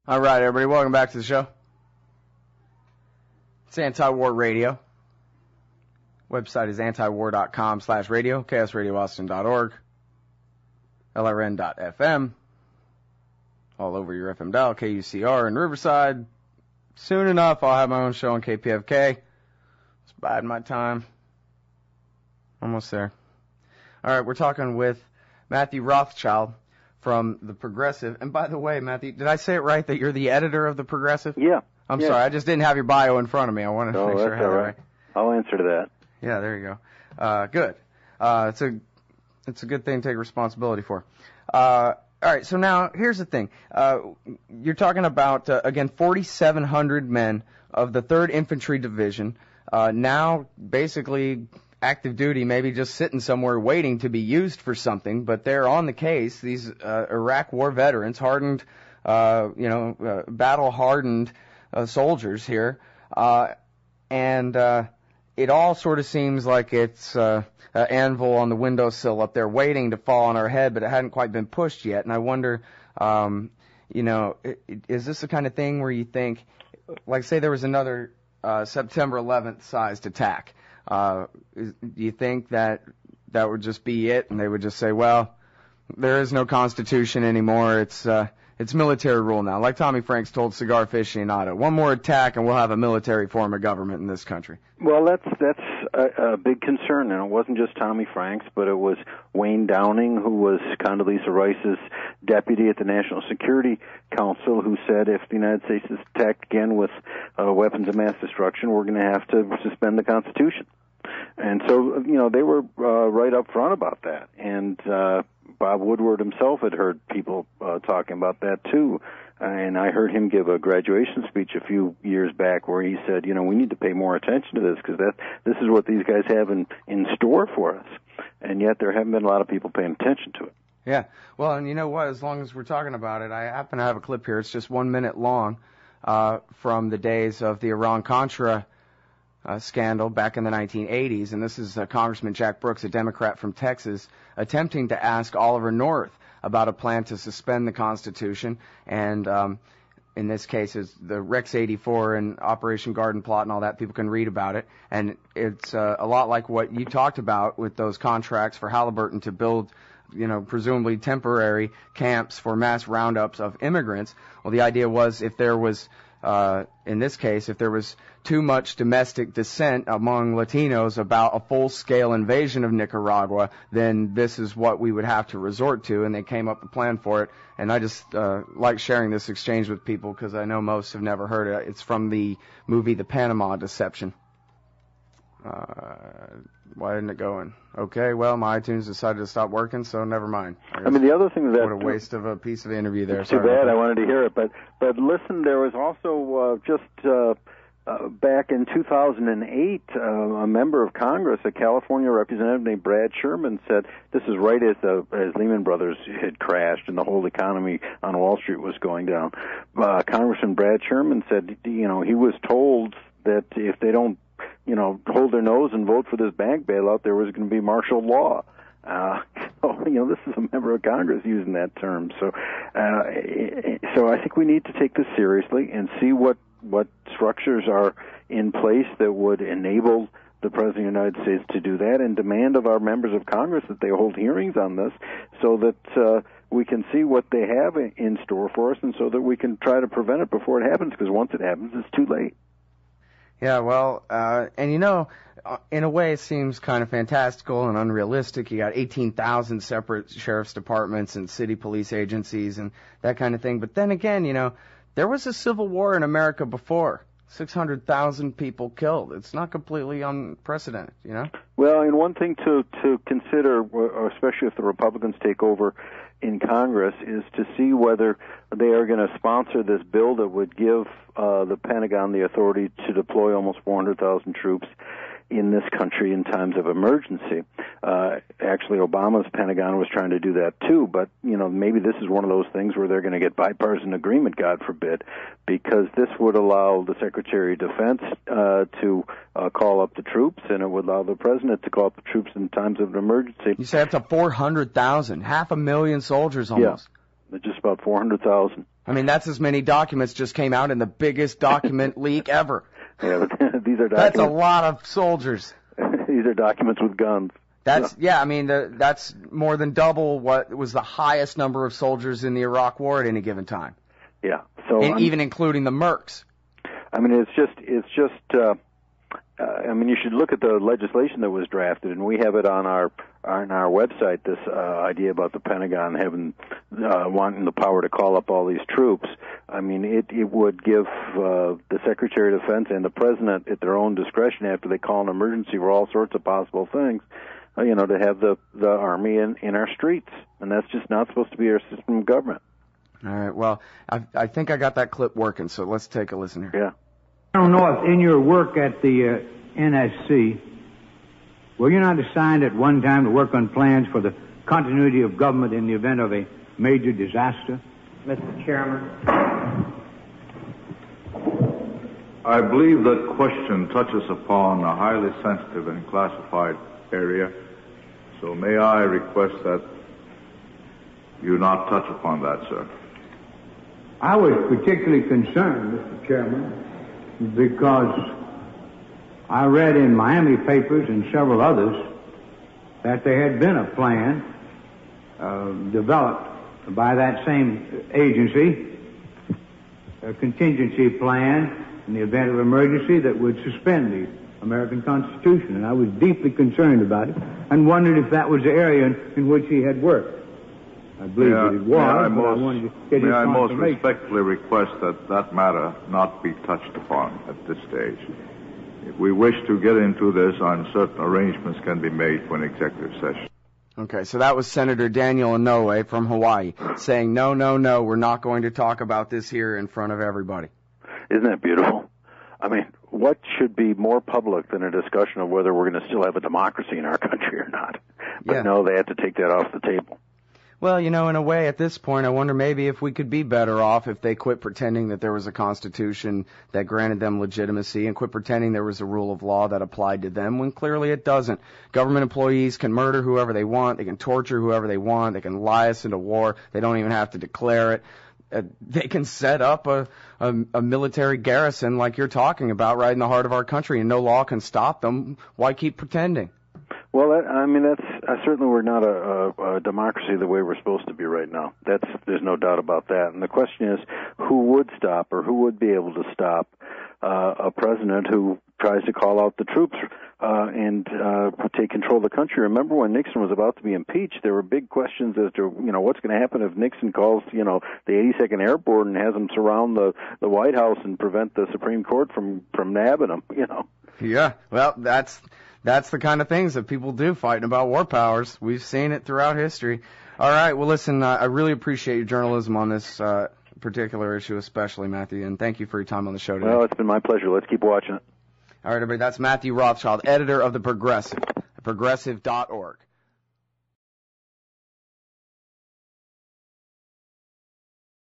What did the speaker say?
All right, everybody, welcome back to the show. It's Antiwar Radio. Website is antiwar.com/radio, chaosradioaustin.org, lrn.fm, all over your FM dial, KUCR in Riverside. Soon enough, I'll have my own show on KPFK. It's biding my time. Almost there. All right, we're talking with Matthew Rothschild from The Progressive. And by the way, Matthew, did I say it right that you're the editor of The Progressive? Yeah. I'm sorry, I just didn't have your bio in front of me. I wanted to make sure I had it right. I'll answer to that. Yeah, there you go. Good. It's a good thing to take responsibility for. All right, so now here's the thing. You're talking about, again, 4,700 men of the 3rd Infantry Division, now basically active duty, maybe just sitting somewhere waiting to be used for something, but they're on the case. These Iraq war veterans, hardened, battle-hardened soldiers here, and it all sort of seems like it's an anvil on the windowsill up there waiting to fall on our head, but it hadn't quite been pushed yet. And I wonder, is this the kind of thing where you think, like, say there was another September 11th sized attack? Do you think that would just be it, and they would just say, well, there is no Constitution anymore, it's military rule now, like Tommy Franks told Cigar Aficionado. One more attack and we'll have a military form of government in this country. Well, that's a big concern, and it wasn't just Tommy Franks, but it was Wayne Downing, who was Condoleezza Rice's deputy at the National Security Council, who said if the United States is attacked again with weapons of mass destruction, we're going to have to suspend the Constitution. And so, they were right up front about that. And Bob Woodward himself had heard people talking about that, too. And I heard him give a graduation speech a few years back where he said, we need to pay more attention to this because this is what these guys have in store for us. And yet there haven't been a lot of people paying attention to it. Yeah. Well, and you know what? As long as we're talking about it, I happen to have a clip here. It's just 1 minute long from the days of the Iran-Contra scandal back in the 1980s. And this is Congressman Jack Brooks, a Democrat from Texas, attempting to ask Oliver North about a plan to suspend the Constitution, and in this case, it's the Rex 84 and Operation Garden Plot and all that. People can read about it, and it's a lot like what you talked about with those contracts for Halliburton to build, presumably temporary camps for mass roundups of immigrants. Well, the idea was if there was, in this case, if there was too much domestic dissent among Latinos about a full-scale invasion of Nicaragua, then this is what we would have to resort to, and they came up with a plan for it. And I just like sharing this exchange with people because I know most have never heard it. It's from the movie The Panama Deception. Why didn't it go in? Okay, well, my iTunes decided to stop working, so never mind. The other thing that... What a waste of a piece of the interview there. Too bad, I wanted to hear it. But listen, there was also back in 2008, a member of Congress, a California representative named Brad Sherman, said, this is right as Lehman Brothers had crashed and the whole economy on Wall Street was going down. Congressman Brad Sherman said, he was told that if they don't hold their nose and vote for this bank bailout, there was going to be martial law. This is a member of Congress using that term. So I think we need to take this seriously and see what structures are in place that would enable the President of the United States to do that, and demand of our members of Congress that they hold hearings on this so that we can see what they have in store for us, and so that we can try to prevent it before it happens, because once it happens, it's too late. Yeah, well, in a way it seems kind of fantastical and unrealistic. You got 18,000 separate sheriff's departments and city police agencies and that kind of thing. But then again, there was a civil war in America before. 600,000 people killed. It's not completely unprecedented, Well, and one thing to consider, especially if the Republicans take over in Congress, is to see whether they are going to sponsor this bill that would give the Pentagon the authority to deploy almost 400,000 troops in this country in times of emergency. Actually, Obama's Pentagon was trying to do that too, but maybe this is one of those things where they're going to get bipartisan agreement, God forbid, because this would allow the Secretary of Defense to call up the troops, and it would allow the President to call up the troops in times of an emergency. You say up to 400,000, 500,000 soldiers almost. Yeah. just about 400,000. I mean, that's as many documents just came out in the biggest document leak ever. Yeah, but these are documents. That's a lot of soldiers. These are documents with guns. I mean, that's more than double what was the highest number of soldiers in the Iraq War at any given time. Yeah. So even including the mercs. I mean, it's just. I mean, you should look at the legislation that was drafted, and we have it on our website. This idea about the Pentagon having wanting the power to call up all these troops. I mean, it would give the Secretary of Defense and the President at their own discretion, after they call an emergency for all sorts of possible things, to have the Army in our streets, and that's just not supposed to be our system of government. All right. Well, I think I got that clip working, so let's take a listen here. Yeah. I don't know if in your work at the NSC, were you not assigned at one time to work on plans for the continuity of government in the event of a major disaster? Mr. Chairman. I believe the question touches upon a highly sensitive and classified area, so may I request that you not touch upon that, sir? I was particularly concerned, Mr. Chairman, because I read in Miami papers and several others that there had been a plan developed by that same agency, a contingency plan in the event of emergency that would suspend the American Constitution. And I was deeply concerned about it and wondered if that was the area in which he had worked. I believe that it was, I wanted to get his confirmation. May I most respectfully request that matter not be touched upon at this stage. If we wish to get into this, I'm certain arrangements can be made for an executive session. Okay, so that was Senator Daniel Inouye from Hawaii saying, no, we're not going to talk about this here in front of everybody. Isn't that beautiful? I mean, what should be more public than a discussion of whether we're going to still have a democracy in our country or not? But no, they had to take that off the table. Well, in a way, at this point, I wonder maybe if we could be better off if they quit pretending that there was a constitution that granted them legitimacy and quit pretending there was a rule of law that applied to them when clearly it doesn't. Government employees can murder whoever they want. They can torture whoever they want. They can lie us into war. They don't even have to declare it. They can set up a military garrison like you're talking about right in the heart of our country, and no law can stop them. Why keep pretending? Well, certainly we're not a democracy the way we're supposed to be right now. There's no doubt about that. And the question is, who would stop or who would be able to stop a president who tries to call out the troops and take control of the country? Remember when Nixon was about to be impeached, there were big questions as to, what's going to happen if Nixon calls, the 82nd Airborne and has them surround the White House and prevent the Supreme Court from nabbing them, Yeah, well, that's the kind of things that people do fighting about war powers. We've seen it throughout history. All right, well, listen, I really appreciate your journalism on this particular issue especially, Matthew, and thank you for your time on the show today. Well, it's been my pleasure. Let's keep watching it. All right, everybody, that's Matthew Rothschild, editor of The Progressive, progressive.org.